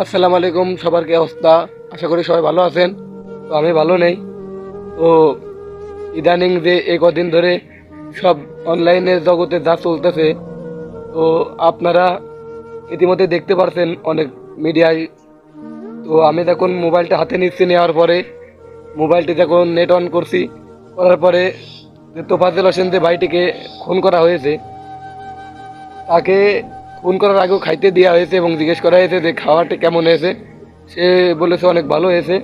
আসসালামু আলাইকুম, সবার কি অবস্থা? আশা করি সবাই ভালো আছেন। তো আমি ভালো নেই। তো ইদানিং যে এই কদিন ধরে সব অনলাইনের জগতে যা চলতেছে, তো আপনারা ইতিমধ্যে দেখতে পারছেন অনেক মিডিয়ায়। তো আমি যখন মোবাইলটা হাতে নিচ্ছি, নেওয়ার পরে মোবাইলটি যখন নেট অন করছি, করার পরে যে তোফাজ্জল হোসেন যে ভাইটিকে খুন করা হয়েছে, তাকে খুন করার আগেও খাইতে দেওয়া হয়েছে এবং জিজ্ঞেস করা হয়েছে যে খাওয়াটা কেমন হয়েছে। সে বলেছে অনেক ভালো হয়েছে।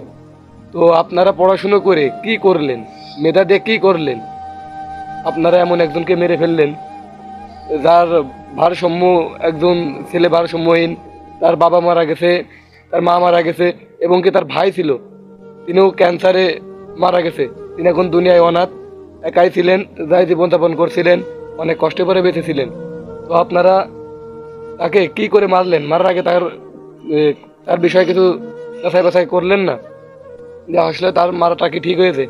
তো আপনারা পড়াশুনো করে কি করলেন? মেধা দিয়ে কি করলেন? আপনারা এমন একজনকে মেরে ফেললেন, যার ভারসাম্য, একজন ছেলে ভারসাম্যহীন, তার বাবা মারা গেছে, তার মা মারা গেছে, এবং কি তার ভাই ছিল, তিনিও ক্যান্সারে মারা গেছে। তিনি এখন দুনিয়ায় অনাথ, একাই ছিলেন, যাই জীবনযাপন করছিলেন, অনেক কষ্ট করে বেঁচেছিলেন। তো আপনারা তাকে কি করে মারলেন? মারার আগে এ, তার বিষয়ে কিছু যাচাই বাছাই করলেন না যে আসলে তার মারাটা কি ঠিক হয়েছে?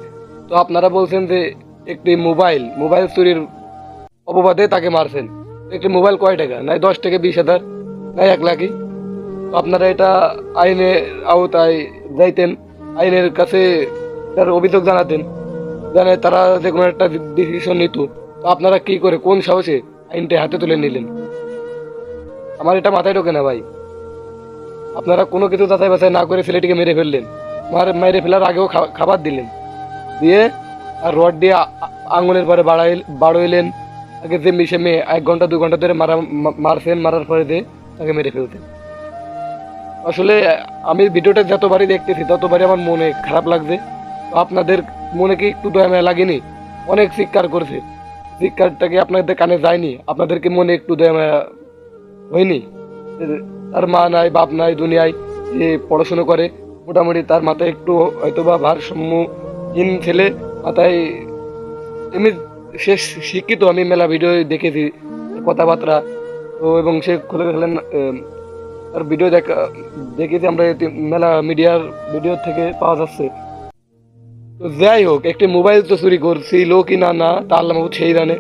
তো আপনারা বলছেন যে একটি মোবাইল চুরির অপবাদে তাকে মারছেন। একটি মোবাইল কয় টাকা? নাই 10 থেকে 20,000, নাই 1 লাখই। তো আপনারা এটা আইনের আওতায় যাইতেন, আইনের কাছে তার অভিযোগ জানাতেন, জানে তারা যে কোনো একটা ডিসিশন নিত। তো আপনারা কি করে, কোন সাহসে আইনটা হাতে তুলে নিলেন? আমার এটা মাথায় ঢোকে না ভাই। আপনারা কোনো কিছু যাচাই বাছাই না করে ছেলেটিকে মেরে ফেললেন। মেরে ফেলার আগেও খাবার দিলেন, দিয়ে আর রড দিয়ে আঙুলের পরে বাড়াইলেন। তাকে যে মিশে 1 ঘন্টা 2 ঘন্টা ধরে মারছেন, মারার পরে দিয়ে তাকে মেরে ফেলতেন। আসলে আমি ভিডিওটা যতবারই দেখতেছি ততবারই আমার মনে খারাপ লাগছে। তো আপনাদের মনে কি একটু দয়া মায়া লাগেনি? অনেক চিৎকার করছে, চিৎকারটাকে আপনাদের কানে যায়নি? আপনাদেরকে মনে একটু দয়া মায়া হয়নি? তার মা নাই, বাপ নাই দুনিয়ায়, যে পড়াশুনো করে, মোটামুটি তার মাথায় একটু হয়তো বা ভারসাম্যহীন ছেলে মাথায়। এমনি সে শিক্ষিত, আমি মেলা ভিডিও দেখেছি, কথাবার্তা। তো এবং সে খুলে গেলেন, তার ভিডিও দেখেছি আমরা, মেলা মিডিয়ার ভিডিও থেকে পাওয়া যাচ্ছে। তো যাই হোক, একটি মোবাইল তো চুরি করছিল কি না না তা আল্লাহ মাহবুব সেই জানে।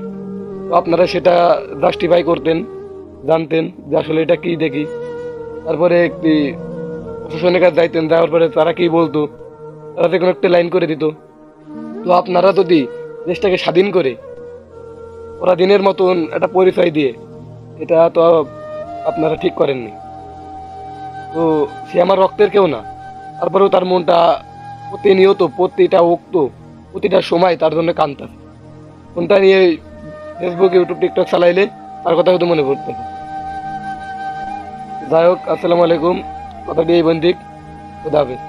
তো আপনারা সেটা জাস্টিফাই করতেন, জানতেন যে আসলে এটা কি দেখি। তারপরে একটি প্রশাসনের কাছে যাইতেন, যাওয়ার পরে তারা কি বলতো, তারা যে কোনো একটা লাইন করে দিত। তো আপনারা যদি দেশটাকে স্বাধীন করে ওরা দিনের মতন একটা পরিচয় দিয়ে, এটা তো আপনারা ঠিক করেননি। তো সে আমার রক্তের কেউ না, তারপরেও তার মনটা প্রতিনিয়ত, প্রতিটা উক্ত, প্রতিটা সময় তার জন্য কাঁদতেছে। কোনটা নিয়ে ফেসবুক, ইউটিউব, টিকটক চালাইলে তার কথা হয়তো মনে পড়তেছে। যাই হোক, আসসালামু আলাইকুম, কথাটি এই বন্দিক, খুদা হাফেজ।